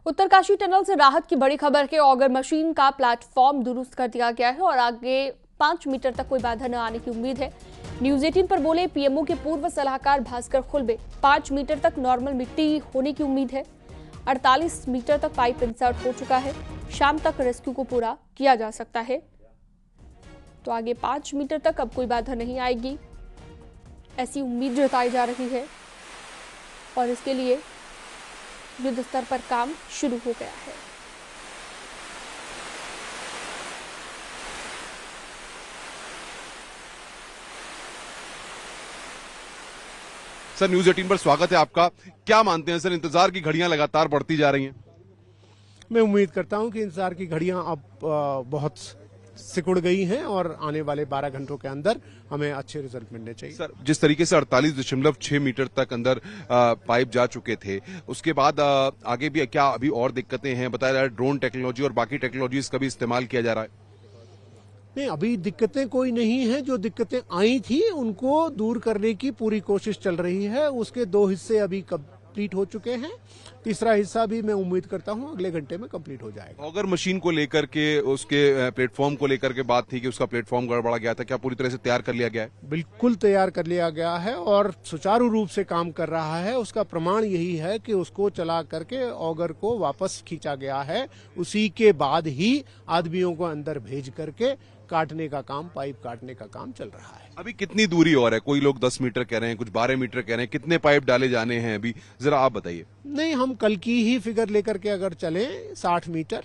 Uttarkashi tunnel से राहत की बड़ी खबर है। ऑगर मशीन का प्लेटफॉर्म दुरुस्त कर दिया गया है और आगे 5 मीटर तक कोई बाधा न आने की उम्मीद है। न्यूज 18 पर बोले पीएमओ के पूर्व सलाहकार भास्कर खुलबे। 5 मीटर तक नॉर्मल मिट्टी होने की उम्मीद है। 48 मीटर तक पाइप इंसर्ट हो चुका है। शाम तक रेस्क्यू को पूरा किया जा सकता है। तो आगे 5 मीटर तक अब कोई बाधा नहीं आएगी, ऐसी उम्मीद जताई जा रही है और इसके लिए युद्ध स्तर पर काम शुरू हो गया है। सर, न्यूज 18 पर स्वागत है आपका। क्या मानते हैं सर, इंतजार की घड़ियां लगातार बढ़ती जा रही हैं? मैं उम्मीद करता हूं कि इंतजार की घड़ियां अब बहुत सिकुड़ गई हैं और आने वाले 12 घंटों के अंदर हमें अच्छे रिजल्ट मिलने चाहिए। सर, जिस तरीके से 48.6 मीटर तक अंदर पाइप जा चुके थे, उसके बाद आगे भी क्या अभी और दिक्कतें हैं? बताया जा रहा है ड्रोन टेक्नोलॉजी और बाकी टेक्नोलॉजीज का भी इस्तेमाल किया जा रहा है। नहीं, अभी दिक्कतें कोई नहीं है। जो दिक्कतें आई थी उनको दूर करने की पूरी कोशिश चल रही है। उसके 2 हिस्से अभी कंप्लीट हो चुके हैं। तीसरा हिस्सा भी मैं उम्मीद करता हूं अगले घंटे में कंप्लीट हो जाएगा। ऑगर मशीन को लेकर के, उसके प्लेटफॉर्म को लेकर के बात थी कि उसका प्लेटफॉर्म गड़बड़ा गया था, क्या पूरी तरह से तैयार कर लिया गया है? बिल्कुल तैयार कर लिया गया है और सुचारू रूप से काम कर रहा है। उसका प्रमाण यही है कि उसको चला करके ऑगर को वापस खींचा गया है। उसी के बाद ही आदमियों को अंदर भेज करके काटने का काम, पाइप काटने का काम चल रहा है। अभी कितनी दूरी और है? कोई लोग 10 मीटर कह रहे हैं, कुछ 12 मीटर कह रहे हैं। कितने पाइप डाले जाने हैं अभी, जरा आप बताइए। नहीं, हम कल की ही फिगर लेकर के अगर चलें 60 मीटर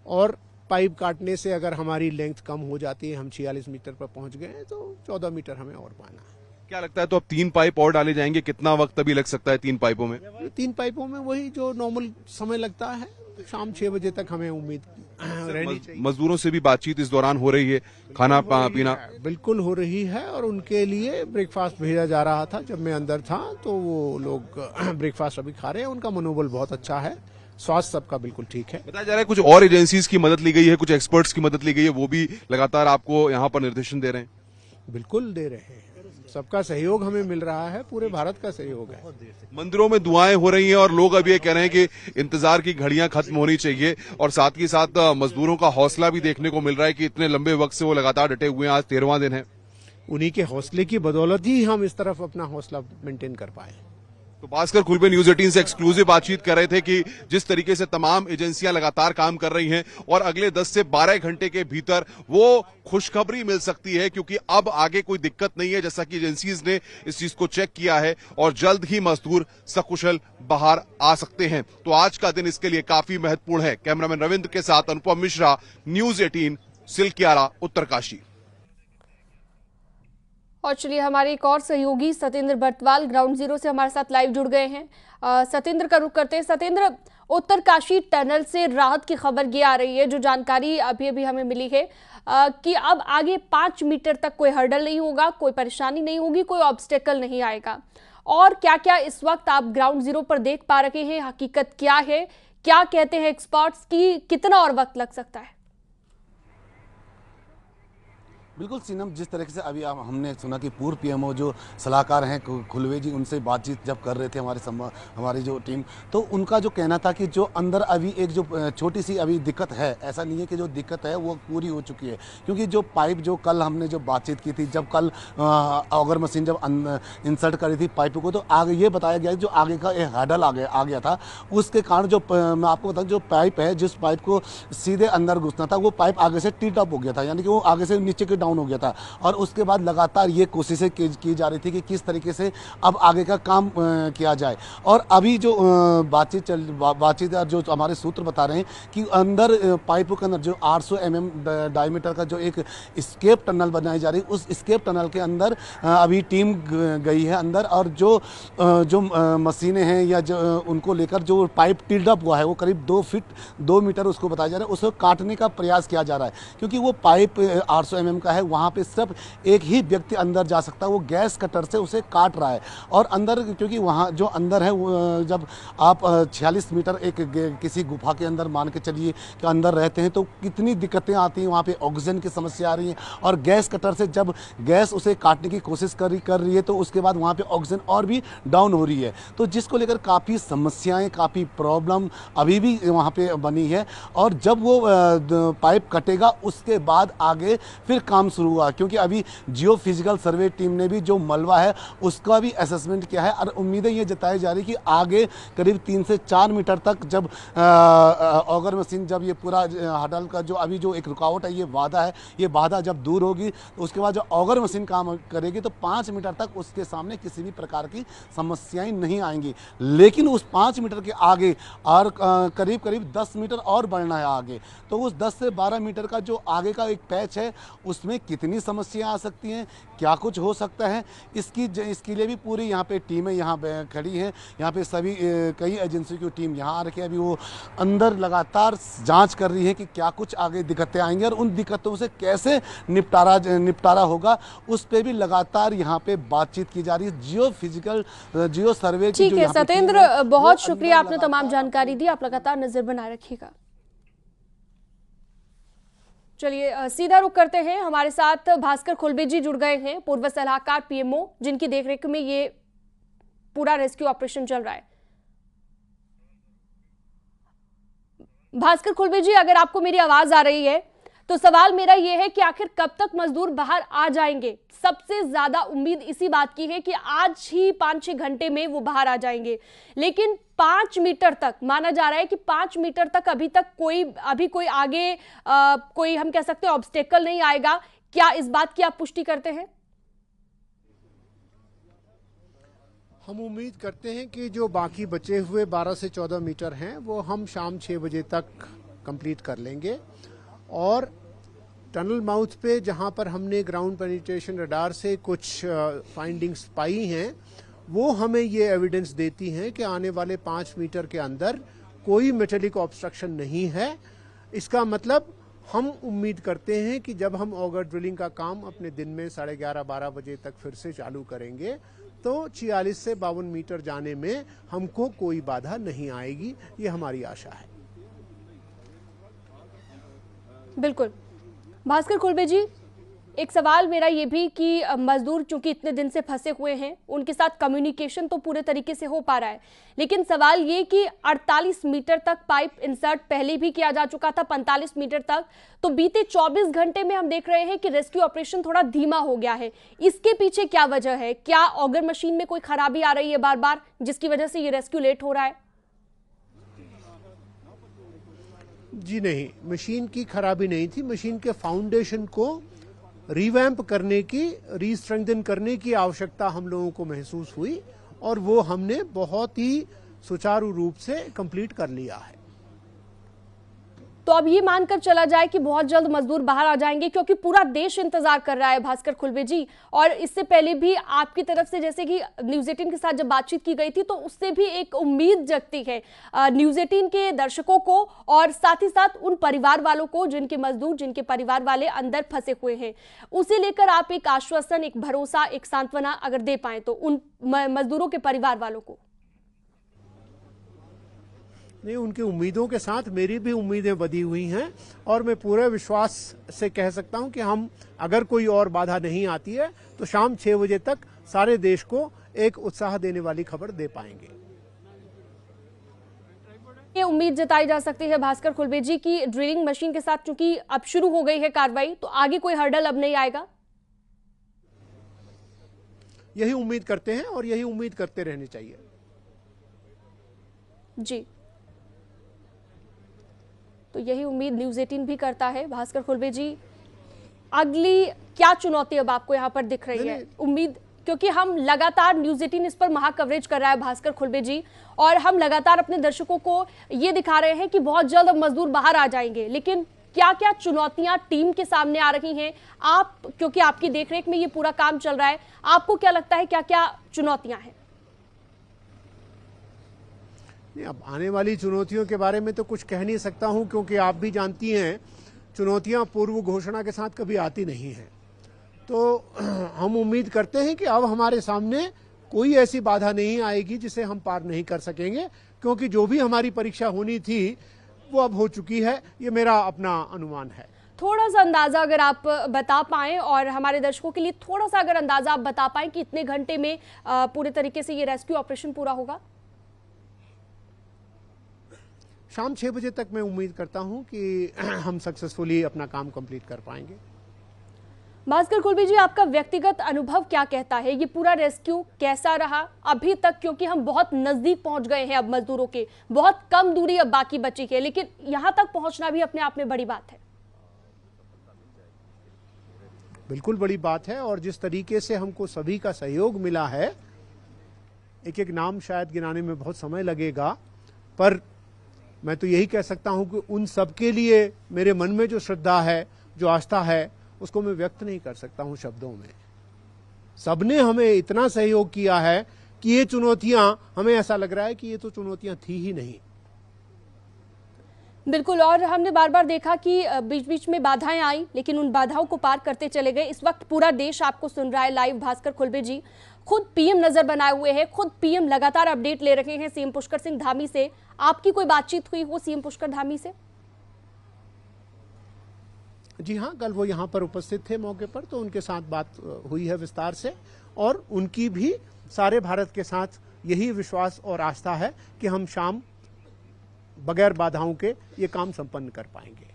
और पाइप काटने से अगर हमारी लेंथ कम हो जाती है, हम 46 मीटर पर पहुंच गए हैं, तो 14 मीटर हमें और पाना है। क्या लगता है, तो अब 3 पाइप और डाले जाएंगे? कितना वक्त अभी लग सकता है 3 पाइपों में? 3 पाइपों में वही जो नॉर्मल समय लगता है, शाम 6 बजे तक हमें उम्मीद रहनी चाहिए। मजदूरों से भी बातचीत इस दौरान हो रही है? खाना पीना बिल्कुल हो रही है और उनके लिए ब्रेकफास्ट भेजा जा रहा था। जब मैं अंदर था तो वो लोग ब्रेकफास्ट अभी खा रहे हैं। उनका मनोबल बहुत अच्छा है, स्वास्थ्य सबका बिल्कुल ठीक है। बताया जा रहा है कुछ और एजेंसीज की मदद ली गई है, कुछ एक्सपर्ट्स की मदद ली गई है, वो भी लगातार आपको यहाँ पर निर्देशन दे रहे हैं? बिल्कुल दे रहे हैं। सबका सहयोग हमें मिल रहा है, पूरे भारत का सहयोग है। मंदिरों में दुआएं हो रही हैं और लोग अब ये कह रहे हैं कि इंतजार की घड़ियां खत्म होनी चाहिए, और साथ ही साथ मजदूरों का हौसला भी देखने को मिल रहा है कि इतने लंबे वक्त से वो लगातार डटे हुए हैं। आज 13वां दिन है। उन्हीं के हौसले की बदौलत ही हम इस तरफ अपना हौसला मेंटेन कर पाए। तो भास्कर खुलबे न्यूज 18 से एक्सक्लूसिव बातचीत कर रहे थे कि जिस तरीके से तमाम एजेंसियां लगातार काम कर रही हैं और अगले 10 से 12 घंटे के भीतर वो खुशखबरी मिल सकती है, क्योंकि अब आगे कोई दिक्कत नहीं है, जैसा कि एजेंसीज ने इस चीज को चेक किया है, और जल्द ही मजदूर सकुशल बाहर आ सकते हैं। तो आज का दिन इसके लिए काफी महत्वपूर्ण है। कैमरामैन रविंद्र के साथ अनुपम मिश्रा, न्यूज 18, सिलकियारा, उत्तरकाशी। और चलिए, हमारे एक और सहयोगी सतेंद्र बर्तवाल ग्राउंड जीरो से हमारे साथ लाइव जुड़ गए हैं। सतेंद्र का रुख करते हैं। सतेंद्र, उत्तरकाशी टनल से राहत की खबर ये आ रही है, जो जानकारी अभी अभी हमें मिली है कि अब आगे 5 मीटर तक कोई हर्डल नहीं होगा, कोई परेशानी नहीं होगी, कोई ऑब्स्टेकल नहीं आएगा। और क्या क्या इस वक्त आप ग्राउंड जीरो पर देख पा रहे हैं? हकीकत क्या है? क्या कहते हैं एक्सपर्ट्स की कितना और वक्त लग सकता है? बिल्कुल सीनम, जिस तरीके से अभी हमने सुना कि पूर्व पीएमओ जो सलाहकार हैं खुलवे जी, उनसे बातचीत जब कर रहे थे हमारी जो टीम, तो उनका जो कहना था कि जो अंदर अभी एक जो छोटी सी अभी दिक्कत है, ऐसा नहीं है कि जो दिक्कत है वो पूरी हो चुकी है, क्योंकि जो पाइप जो कल हमने जो बातचीत की थी, जब कल ऑगर मशीन जब इंसर्ट करी थी पाइप को, तो आगे ये बताया गया जो आगे का एक हर्डल आ गया था, उसके कारण जो मैं आपको बताऊँ, जो पाइप है, जिस पाइप को सीधे अंदर घुसना था, वो पाइप आगे से टीट अप हो गया था, यानी कि वो आगे से नीचे के हो गया था। और उसके बाद लगातार ये कोशिशें की जा रही थी कि किस तरीके से अब आगे का काम किया जाए। और अभी जो बातचीत जो हमारे सूत्र बता रहे हैं कि अंदर पाइपों के अंदर जो 800 mm डायमीटर का जो एक स्केप टनल बनाई जा रही है, उस स्केप टनल के अंदर अभी टीम गई है अंदर, और जो मशीनें हैं या जो उनको लेकर जो पाइप टिल्ड अप हुआ है, वो करीब 2 फीट 2 मीटर उसको बताया जा रहा है, उसको काटने का प्रयास किया जा रहा है, क्योंकि वो पाइप 800 mm का है, है वहाँ पे सिर्फ एक ही व्यक्ति अंदर जा सकता है, वो गैस कटर से उसे काट रहा है। और अंदर, क्योंकि वहाँ जो अंदर है जब आप 46 मीटर किसी गुफा के अंदर मान के चलिए कि अंदर रहते हैं तो कितनी दिक्कतें आती हैं, वहाँ पे ऑक्सीजन की समस्या आ रही है। और गैस कटर से जब गैस उसे काटने की कोशिश कर रही है तो उसके बाद वहाँ पे ऑक्सीजन और भी डाउन हो रही है, तो जिसको लेकर काफ़ी समस्याएं, काफ़ी प्रॉब्लम अभी भी वहाँ पे बनी है। और जब वो पाइप कटेगा उसके बाद आगे फिर काम शुरू हुआ, क्योंकि अभी जियो फिजिकल सर्वे टीम ने भी जो मलबा है उसका भी असेसमेंट किया है। और उम्मीदें ये जताई जा रही कि आगे करीब 3 से 4 मीटर तक जब ऑगर मशीन, जब ये पूरा हडल का जो अभी जो एक रुकावट है, ये बाधा जब दूर होगी तो उसके बाद जो ऑगर मशीन काम करेगी तो 5 मीटर तक उसके सामने किसी भी प्रकार की समस्याएं नहीं आएंगी। लेकिन उस 5 मीटर के आगे और करीब 10 मीटर और बढ़ना है आगे, तो उस 10 से 12 मीटर का जो आगे का एक पैच है उसमें कितनी समस्याएं आ सकती हैं, क्या कुछ हो सकता है, इसके लिए भी पूरी यहाँ पे टीमें यहाँ खड़ी हैं। यहाँ पे सभी कई एजेंसियों की टीम यहाँ आ रखी है, अभी वो अंदर लगातार जांच कर रही है कि क्या कुछ आगे दिक्कतें आएंगी और उन दिक्कतों से कैसे निपटारा होगा, उस पर भी लगातार यहाँ पे बातचीत की जा रही है। जियो सर्वे की ठीक है सत्येंद्र, बहुत शुक्रिया, आपने तमाम जानकारी दी। आप लगातार नजर बनाए रखिएगा। चलिए सीधा रुख करते हैं, हमारे साथ भास्कर खुलबे जी जुड़ गए हैं, पूर्व सलाहकार पीएमओ, जिनकी देखरेख में ये पूरा रेस्क्यू ऑपरेशन चल रहा है। भास्कर खुलबे जी, अगर आपको मेरी आवाज आ रही है तो सवाल मेरा यह है कि आखिर कब तक मजदूर बाहर आ जाएंगे? सबसे ज्यादा उम्मीद इसी बात की है कि आज ही 5-6 घंटे में वो बाहर आ जाएंगे, लेकिन 5 मीटर तक माना जा रहा है कि 5 मीटर तक अभी तक कोई आगे कोई हम कह सकते हैं ऑब्स्टेकल नहीं आएगा। क्या इस बात की आप पुष्टि करते हैं? हम उम्मीद करते हैं कि जो बाकी बचे हुए 12 से 14 मीटर हैं वो हम शाम 6 बजे तक कंप्लीट कर लेंगे। और टनल माउथ पे जहां पर हमने ग्राउंड पेनिट्रेशन रडार से कुछ फाइंडिंग्स पाई हैं, वो हमें ये एविडेंस देती हैं कि आने वाले 5 मीटर के अंदर कोई मेटेलिक ऑब्स्ट्रक्शन नहीं है। इसका मतलब हम उम्मीद करते हैं कि जब हम ऑगर ड्रिलिंग का काम अपने दिन में 11:30-12 बजे तक फिर से चालू करेंगे तो 46 से 52 मीटर जाने में हमको कोई बाधा नहीं आएगी, ये हमारी आशा है। बिल्कुल। भास्कर खुलबे जी, एक सवाल मेरा ये भी कि मजदूर चूंकि इतने दिन से फंसे हुए हैं, उनके साथ कम्युनिकेशन तो पूरे तरीके से हो पा रहा है, लेकिन सवाल ये कि 48 मीटर तक पाइप इंसर्ट पहले भी किया जा चुका था, 45 मीटर तक, तो बीते 24 घंटे में हम देख रहे हैं कि रेस्क्यू ऑपरेशन थोड़ा धीमा हो गया है। इसके पीछे क्या वजह है? क्या ऑगर मशीन में कोई खराबी आ रही है बार बार, जिसकी वजह से ये रेस्क्यू लेट हो रहा है? जी नहीं, मशीन की खराबी नहीं थी। मशीन के फाउंडेशन को रिवैम्प करने की, रीस्ट्रेंथन करने की आवश्यकता हम लोगों को महसूस हुई और वो हमने बहुत ही सुचारू रूप से कंप्लीट कर लिया है। तो अब ये मानकर चला जाए कि बहुत जल्द मजदूर बाहर आ जाएंगे, क्योंकि पूरा देश इंतजार कर रहा है भास्कर खुलबे जी। और इससे पहले भी आपकी तरफ से जैसे कि न्यूज़ 18 के साथ जब बातचीत की गई थी तो उससे भी एक उम्मीद जगती है न्यूज़ 18 के दर्शकों को और साथ ही साथ उन परिवार वालों को जिनके मजदूर, जिनके परिवार वाले अंदर फंसे हुए हैं, उसे लेकर आप एक आश्वासन, एक भरोसा, एक सांत्वना अगर दे पाए तो उन मजदूरों के परिवार वालों को। नहीं, उनकी उम्मीदों के साथ मेरी भी उम्मीदें बधी हुई हैं और मैं पूरे विश्वास से कह सकता हूं कि हम, अगर कोई और बाधा नहीं आती है तो शाम 6 बजे तक सारे देश को एक उत्साह देने वाली खबर दे पाएंगे। ये उम्मीद जताई जा सकती है भास्कर खुलबे जी की ड्रिलिंग मशीन के साथ चूंकि अब शुरू हो गई है कार्रवाई, तो आगे कोई हर्डल अब नहीं आएगा। यही उम्मीद करते हैं और यही उम्मीद करते रहने चाहिए। जी, तो यही उम्मीद न्यूज़ 18 भी करता है। भास्कर खुलबे जी, अगली क्या चुनौती अब आपको यहाँ पर दिख रही है? उम्मीद, क्योंकि हम लगातार न्यूज़ 18 इस पर महा कवरेज कर रहा है भास्कर खुलबे जी, और हम लगातार अपने दर्शकों को ये दिखा रहे हैं कि बहुत जल्द अब मजदूर बाहर आ जाएंगे, लेकिन क्या क्या चुनौतियां टीम के सामने आ रही हैं? आप, क्योंकि आपकी देखरेख में ये पूरा काम चल रहा है, आपको क्या लगता है क्या क्या चुनौतियां हैं? अब आने वाली चुनौतियों के बारे में तो कुछ कह नहीं सकता हूं, क्योंकि आप भी जानती हैं चुनौतियां पूर्व घोषणा के साथ कभी आती नहीं हैं। तो हम उम्मीद करते हैं कि अब हमारे सामने कोई ऐसी बाधा नहीं आएगी जिसे हम पार नहीं कर सकेंगे, क्योंकि जो भी हमारी परीक्षा होनी थी वो अब हो चुकी है। ये मेरा अपना अनुमान है। थोड़ा सा अंदाजा अगर आप बता पाएं और हमारे दर्शकों के लिए थोड़ा सा अगर अंदाजा आप बता पाएं कि इतने घंटे में पूरे तरीके से ये रेस्क्यू ऑपरेशन पूरा होगा। शाम 6 बजे तक मैं उम्मीद करता हूं कि हम सक्सेसफुली अपना काम कंप्लीट कर पाएंगे। भास्कर खुल्बे जी, आपका व्यक्तिगत अनुभव क्या कहता है, ये पूरा रेस्क्यू कैसा रहा अभी तक? क्योंकि हम बहुत नजदीक पहुंच गए हैं, अब मजदूरों के बहुत कम दूरी अब बाकी बची है, लेकिन यहां तक पहुंचना भी अपने आप में बड़ी बात है। बिल्कुल बड़ी बात है, और जिस तरीके से हमको सभी का सहयोग मिला है, एक एक नाम शायद गिनाने में बहुत समय लगेगा, पर मैं तो यही कह सकता हूं कि उन सबके लिए मेरे मन में जो श्रद्धा है, जो आस्था है, उसको मैं व्यक्त नहीं कर सकता हूं शब्दों में। सबने हमें इतना सहयोग किया है कि ये चुनौतियां, हमें ऐसा लग रहा है कि ये तो चुनौतियां थी ही नहीं। बिल्कुल, और हमने बार बार देखा कि बीच बीच में बाधाएं आई, लेकिन उन बाधाओं को पार करते चले गए। इस वक्त पूरा देश आपको सुन रहा है लाइव। भास्कर खुल्बे जी खुद पीएम नजर बनाए हुए हैं, खुद पीएम लगातार अपडेट ले रहे हैं सीएम पुष्कर सिंह धामी से। आपकी कोई बातचीत हुई हो सीएम पुष्कर धामी से? जी हाँ, कल वो यहाँ पर उपस्थित थे मौके पर, तो उनके साथ बात हुई है विस्तार से, और उनकी भी सारे भारत के साथ यही विश्वास और आस्था है कि हम शाम बगैर बाधाओं के ये काम संपन्न कर पाएंगे।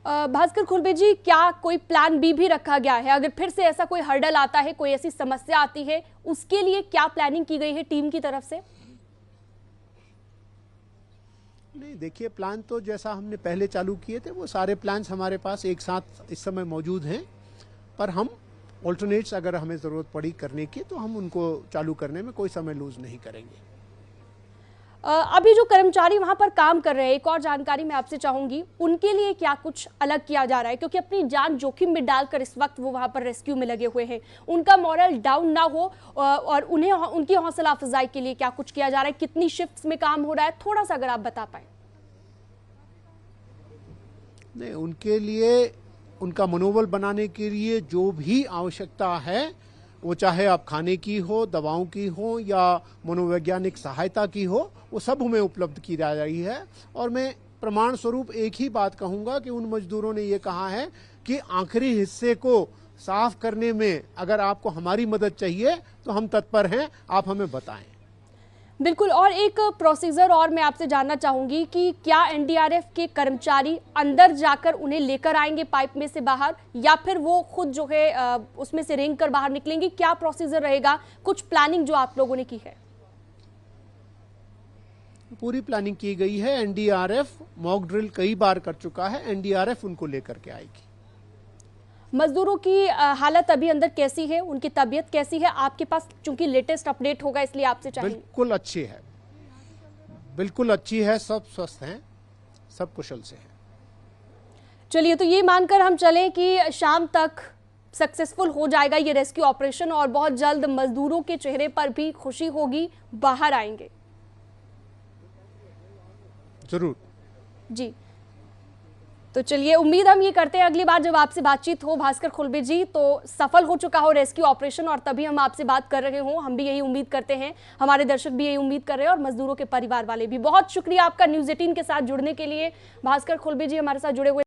भास्कर खुल्बे जी, क्या कोई प्लान बी भी रखा गया है? अगर फिर से ऐसा कोई हर्डल आता है, कोई ऐसी समस्या आती है, उसके लिए क्या प्लानिंग की गई है टीम की तरफ से? नहीं, देखिए, प्लान तो जैसा हमने पहले चालू किए थे वो सारे प्लान्स हमारे पास एक साथ इस समय मौजूद हैं, पर हम ऑल्टरनेट्स अगर हमें जरूरत पड़ी करने की तो हम उनको चालू करने में कोई समय लूज नहीं करेंगे। अभी जो कर्मचारी वहां पर काम कर रहे हैं, एक और जानकारी मैं आपसे चाहूंगी, उनके लिए क्या कुछ अलग किया जा रहा है? क्योंकि अपनी जान जोखिम में डालकर इस वक्त वो वहां पर रेस्क्यू में लगे हुए हैं, उनका मॉरल डाउन ना हो और उन्हें उनकी हौसला अफजाई के लिए क्या कुछ किया जा रहा है? कितनी शिफ्ट्स में काम हो रहा है? थोड़ा सा अगर आप बता पाए। नहीं, उनके लिए, उनका मनोबल बनाने के लिए जो भी आवश्यकता है, वो चाहे आप खाने की हो, दवाओं की हो, या मनोवैज्ञानिक सहायता की हो, वो सब हमें उपलब्ध की जा रही है। और मैं प्रमाण स्वरूप एक ही बात कहूंगा कि उन मजदूरों ने ये कहा है कि आखिरी हिस्से को साफ करने में अगर आपको हमारी मदद चाहिए तो हम तत्पर हैं, आप हमें बताएं। बिल्कुल, और एक प्रोसीजर और मैं आपसे जानना चाहूंगी कि क्या एनडीआरएफ के कर्मचारी अंदर जाकर उन्हें लेकर आएंगे पाइप में से बाहर, या फिर वो खुद जो है उसमें से रेंग कर बाहर निकलेंगे? क्या प्रोसीजर रहेगा? कुछ प्लानिंग जो आप लोगों ने की है? पूरी प्लानिंग की गई है। एनडीआरएफ मॉक ड्रिल कई बार कर चुका है, एनडीआरएफ उनको लेकर के आएगी। मजदूरों की हालत अभी अंदर कैसी है, उनकी तबीयत कैसी है? आपके पास चूंकि लेटेस्ट अपडेट होगा इसलिए आपसे चाहिए। बिल्कुल अच्छी है, बिल्कुल अच्छी है, सब स्वस्थ हैं, सब कुशल से हैं। चलिए, तो ये मानकर हम चलें कि शाम तक सक्सेसफुल हो जाएगा ये रेस्क्यू ऑपरेशन और बहुत जल्द मजदूरों के चेहरे पर भी खुशी होगी, बाहर आएंगे। जरूर जी, तो चलिए, उम्मीद हम ये करते हैं अगली बार जब आपसे बातचीत हो भास्कर खुल्बे जी, तो सफल हो चुका हो रेस्क्यू ऑपरेशन और तभी हम आपसे बात कर रहे हों। हम भी यही उम्मीद करते हैं, हमारे दर्शक भी यही उम्मीद कर रहे हैं, और मजदूरों के परिवार वाले भी। बहुत शुक्रिया आपका न्यूज़ 18 के साथ जुड़ने के लिए। भास्कर खुल्बे जी हमारे साथ जुड़े हुए